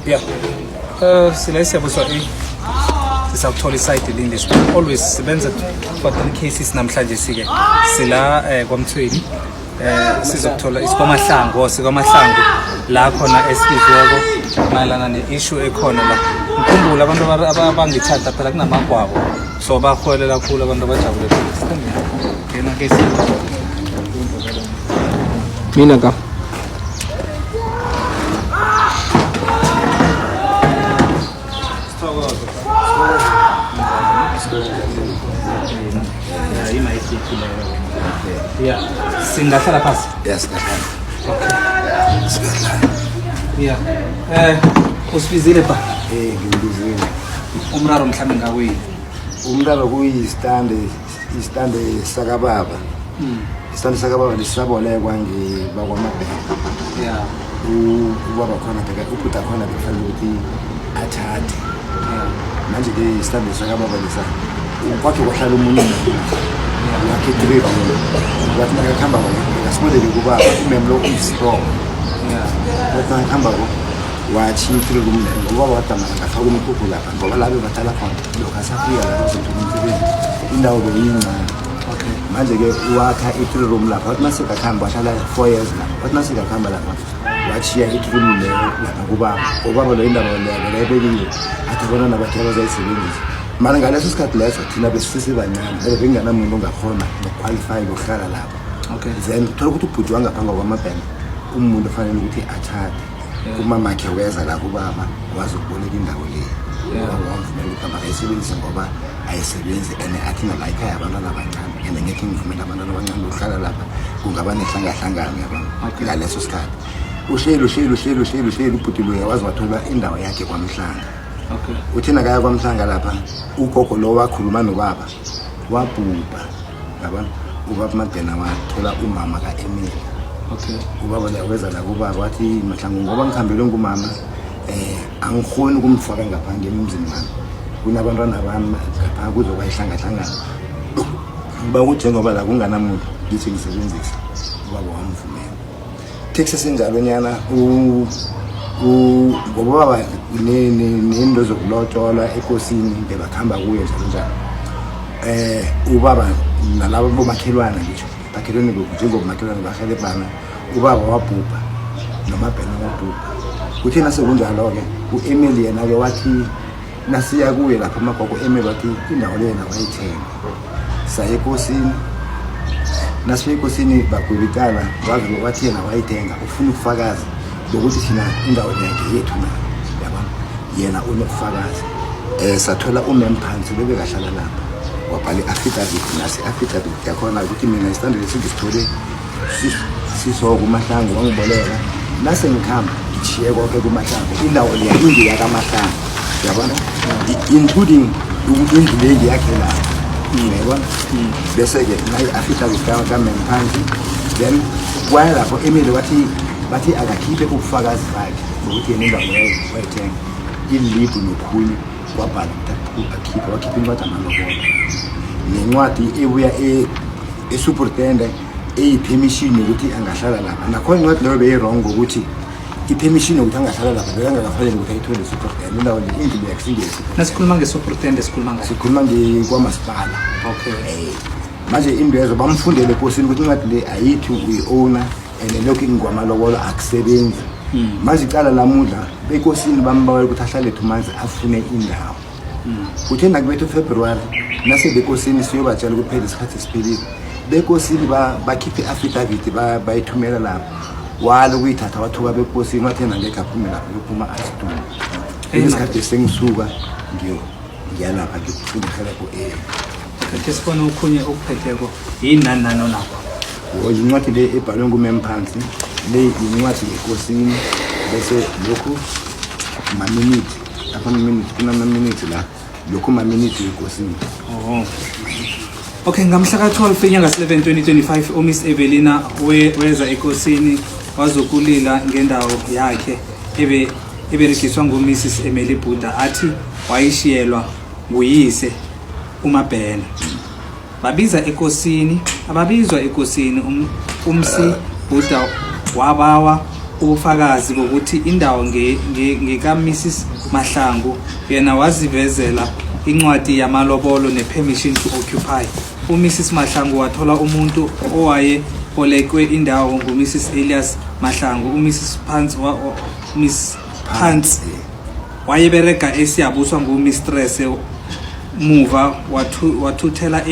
Yeah. Sila siyabuswa sisakuthola iside lindis always sibenza for the cases namhlanje sike sila kwamthweni sizokuthola isikwamahlango sikwamahlango la khona esibizweko mayelana ne-issue ekhona la ngikhumbula abantu abangithatha phela kunamagwabo so baholela kakhulu abantu abajabule ngena ke mina ka yeah, singahlala phasi. Yes, okay. Yeah. Usibizile ba? Ngibizile. Umraro mhlambe ngawini. Umraro kuyistande sakababa. Istande sakababa lisabonekwa ngibakwamabhenga. Yeah. Ubaba khona ke uphuta khona kufanele ukuthi athathe. Yeah. Manje ke istande sakababa lisa. Ukwakhe kwahlala umuntu. Wakhe drive wathi makakhamba ngasibonele kubaba umemlo strong. Yeah. Wathi makakhamba wathi drive umemlo ubaba wadama ngafaka umkhukhu lapha ngoba labe bathala khona lokho asafika la uzothola umsebenzi indawo beyincane. Okay. Manje ke wakha i-3 room lapha wathi masika khamba wahlala 4 years lapha wathi masika khamba lapha wachiya i-3 room le lapha kubaba lo indaba leyo bayibekile athi bona nabathi abazayisebenzisa. Mara ngaleso sikhathi leso thina besisibancane benganamuntu ongakhona noqualify ukuhlala lapho. Okay. Then thola ukuthi ubhuti wangaphanga kwamabhenga umuntu ofanele ukuthi athathe umama wakhe weza la kubaba wazi ukuboleka indawo le. Wamvumela ukuthi makayisebenzise ngoba ayisebenzi and athi nala ekhaya abantwana abancane and ngeke ngivumele abantwana abancane ukuhlala lapha kungaba nehlangahlangano yabona. Ngaleso sikhathi ushelu ubhuti lo yawazi wathola indawo yakhe kwaMhlanga. Okay. Uthina kaya kwaMhlanga lapha ugogo lo wakhuluma nobaba wabhubha yabona ubaba Mabhena wathola umama kaEmily. Okay. Ubaba uyaweza la kubaba wathi Mahlangu ngoba ngikhambele ngumama angikhoni ukumfaka ngapha ngemzini wami kunabantwana bami ngapha kuzoba ihlangahlangana bakuthi ngoba la kunganamuntu ngithi ngisebenzisa ubaba wamvumela Texas njalo nyana ngoba nento zokulotsholwa ekosini bebakhamba kuye njalo ubaba nalabo bomakhelwana ngisho bakhelwane njengomakhelwane bahelebana ubaba wabhubha noMabhena wabhubha kuthina sekunjalo ke uEmily yena ke wathi nasiya kuye lapha amagogo Emily wathi indawo lena wayithenga saye ekosini nasiye ekosini bagwibikala wathi yena wayithenga ufuna ukufakaza ukuthi thina indawo yakhe yethu na yabona yena unokufakaza sathola umemphansi bebekahlala lapha wabhala i-affidavit nasi affidavit yakhona ukuthi mina isitandile singisithole siso kuMahlangu wangiboleka nase ngikhamba ngichiye konke kuMahlangu indawo le indlu yakaMahlangu yabona including indlu le yakhe la yabona bese ke nayi affidavit kaMemphansi then kwalapho Emily bathi akakhiphe ubufakazi bakhe ukuthi yena indawo wayithenga ilibhu nokhulu wabhala ukuthi wakhipha incwadi amalobolo nencwadi ebuya esuperintendent eyipermission ukuthi angahlala lapha nakhona incwadi leyo beyirong ukuthi ipermission ukuthi angahlala lapha bekangakafanele ukuthi ayithole esuperintendent indawo le indlu yakisingesi nasikhuluma ngesuperintendent sikhuluma ngekwamasipala. Okay. Manje indwezo bamfundele ekosini ukuthi incwadi le ayithi uyi-owner and lokho ingwamalobolo akusebenzi. Manje iqala lamudla bekosini bambawela ukuthi ahlale 2 months afune indawo. Kuthe nakubethu February nase bekosini siyobatshela ukuthi phela isikhathi siphelile bekosini bakhiphe affidavit bayithumela lapho walo kuyithatha wathuka bekosini wathena ngeke aphume lapho yophuma asituma isikhathi sengisuka ngiyalapha ngifuna hello ke sibona ukhunye okuphetheko yinani nakho incwadi le ebhalwe nguMemphansi le incwadi yekosini bese lokhu ma-minute kuna-minute la lokhu ma-minute yekosini. Okay, ngamhla ka-12 enyanga 11 2025 uMiss Evelina weza ekosini wazokulila ngendawo yakhe eberegiswa nguMrs Emily Bhuda athi wayishiyelwa nguyise uMabhena. Ababizwa ekosini umsi Bhuda wabawa ubufakazi bokuthi indawo ngeka Mrs Mahlangu yena wazivezela incwadi yamalobolo nepermission to occupy. uMrs Mahlangu wathola umuntu owaye bolekwe indawo nguMrs Elias Mahlangu. uMrs Pants Miss Pants wayebereka esiyabuswa ngumistress muva wathuthela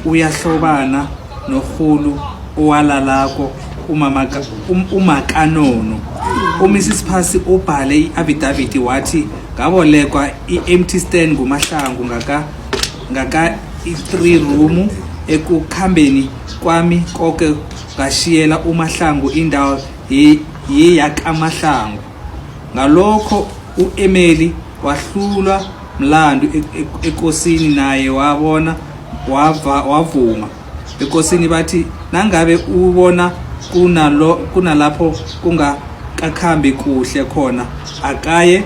uyahlobana nohulu owalalako uMakanono. uMrs Phasi ubhale i-affidavit wathi ngabolekwa i-empty stand nguMahlangu ngaka i-3 room ekukhambeni kwami konke ngashiyela uMahlangu indawo yeyakaMahlangu. Ngalokho uEmily wahlulwa mlando ekosini naye wabona wavuma. Ekosini bathi nangabe ubona kunalapho kungakakhambi kuhle khona akaye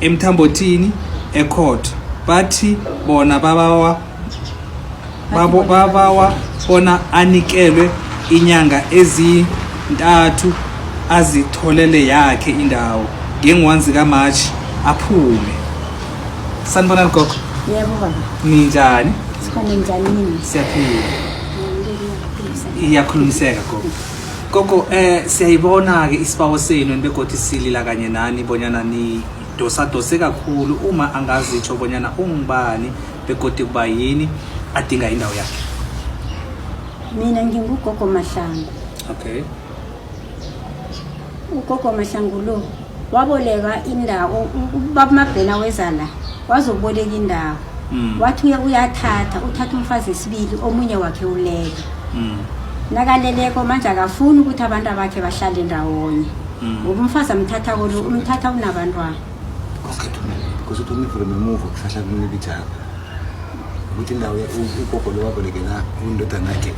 emthambothini ecourt. Bathi bona babawa bona anikelwe inyanga ezintathu azitholele yakhe indawo nge-1 kaMarch aphume. Sanibona gogo. Yebo baba. Ninjani? Sikhona njani nini? Siyaphila. Iyakhulumiseka gogo. Gogo siyayibona ke isibawo senu begodi silila kanye nani bonyana ni dosa kakhulu uma angazitsho bonyana ungubani begodi kuba yini adinga indawo yakhe. Mina ngingugogo Mahlangu. Okay. Ugogo Mahlangu lo waboleka indawo ubaba Mabhena wezala wazoboleka indawo. Wathi uyathatha uthatha umfazi esibili omunye wakhe ulele. Nakaleleko manje akafuni ukuthi abantu abakhe bahlale ndawonye. Ngoba umfazi amthatha lo umthatha unabantwana. Okay, because uthi umfuro memuvo kuhlahla kunibijaka. Ukuthi indawo ugogo lo wabolekela undodana yakhe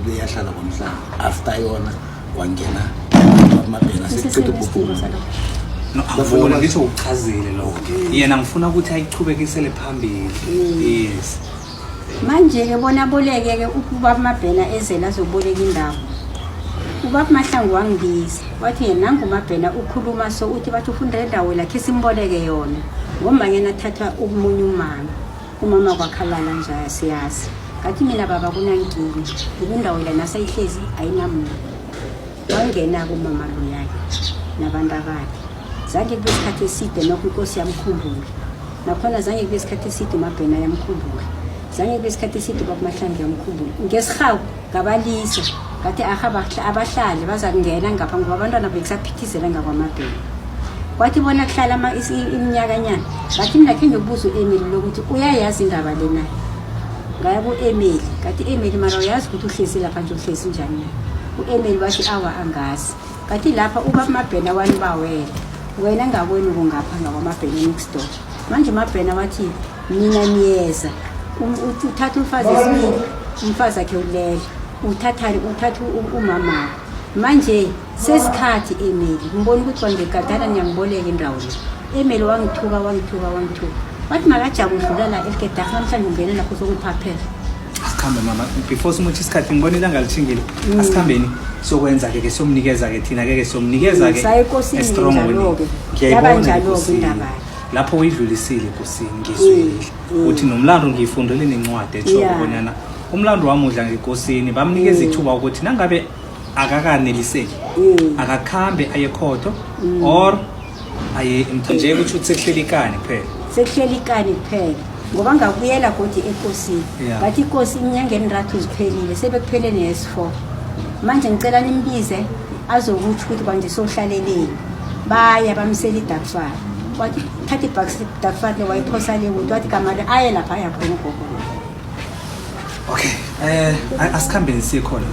uyahlala ngomhlaba after yona wangena Mabhena secede ububhulo. No, angifuna ngisho ukuchazile lokho. Yena ngifuna ukuthi ayichubekisele phambili. Yes. Manje ke bona boleke ke ukuba Mabhena ezela azoboleka indawo. Ubaba Mahlangu wangibiza wathi yena nangu Mabhena ukhuluma so uthi bathi ufunda indawo lakhe simboleke yona ngoba ngena thatha umunye umama kwakhalala nje siyazi. Ngathi mina baba kunankingi indawo lana sayihlezi ayinamuntu. Wangena kumama lo yakhe nabantu abakhe. Zange kube isikhathi eside nokho inkosi yamkhumbula. Nakhona zange kube isikhathi eside Mabhena yamkhumbula. Zange kube isikhathi eside ubaba Mahlangu yamkhumbula. Ngesihawu ngabalisa ngathi abahlali bazakungena ngapha ngoba abantwana bekusaphithizela ngakwaMabhena. Kwathi bona kuhlala iminyaka nyana ngathi mina khe ngiyobuza uEmily lokuthi uyayazi indaba lena. Ngayabo Emily ngathi Emily mara uyazi ukuthi uhlezi lapha nje uhlezi njani. uEmily wathi awa angazi. Ngathi lapha ubaba Mabhena wanibawela wena ngaboni kungapha ngakwaMabhena next door. Manje Mabhena wathi mina niyeza uthatha umfazi esibili umfazi akhe ulele uthatha umama. Manje sesikhathi Emily ngibona ukuthi wangegadana ngiyangiboleka indawo le. Emily wangithuka. Wathi makajabu udlula la eGedagh namhlanje ungena lapho sokuphaphela. Asikhambe mama before simuthi isikhathi ngibona ilanga lithingile. Asikhambeni sokwenza ke somnikeza ke thina ke somnikeza ke strong wini. Ngiyayibona indaba. Lapho uyidlulisile inkosini ngizwile. Uthi nomlando ngiyifundele nencwadi etsho ukubonyana umlando wamudla ngenkosini bamnikeza ithuba ukuthi nangabe akakaneliseki akakhambe aye khotho or aye nje ukuthi usehlelekani kuphela. Sekhelikani kuphela ngoba ngakuyela godi enkosini. Bathi inkosi iminyangeni 3 ziphelile sebekuphele ne-S4. Manje ngicela nimbize azokuthi ukuthi kwanje sohlaleleni baya bamsela iDakfar. Wathi thatha iDakfar le wayiphosa le ukuthi wathi kamali aye lapha ayakhona ugogo. Okay, asikhambeni sikhona.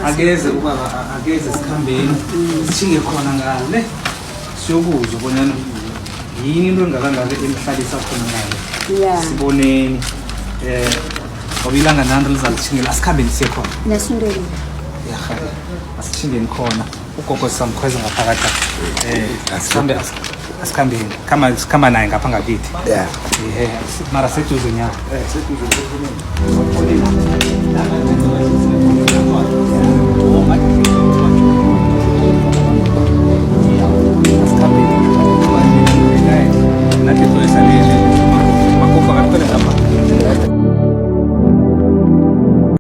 Akeze ubaba akeze sikhambeni sichinge khona ngale. Siyobuza ubonyana yini into engakangaka emhlalisa khona ngayo. Siboneni obilanga nando lizalithingela asikhambeni sikhona. Nasindweni. Yakhaya. Asithingeni khona. Ugogo samkhweza ngaphakathi. Asikhambeni. Kama naye ngapha ngakithi. Yeah. Mara seduze nyaka. Seduze. Oh my God. Really.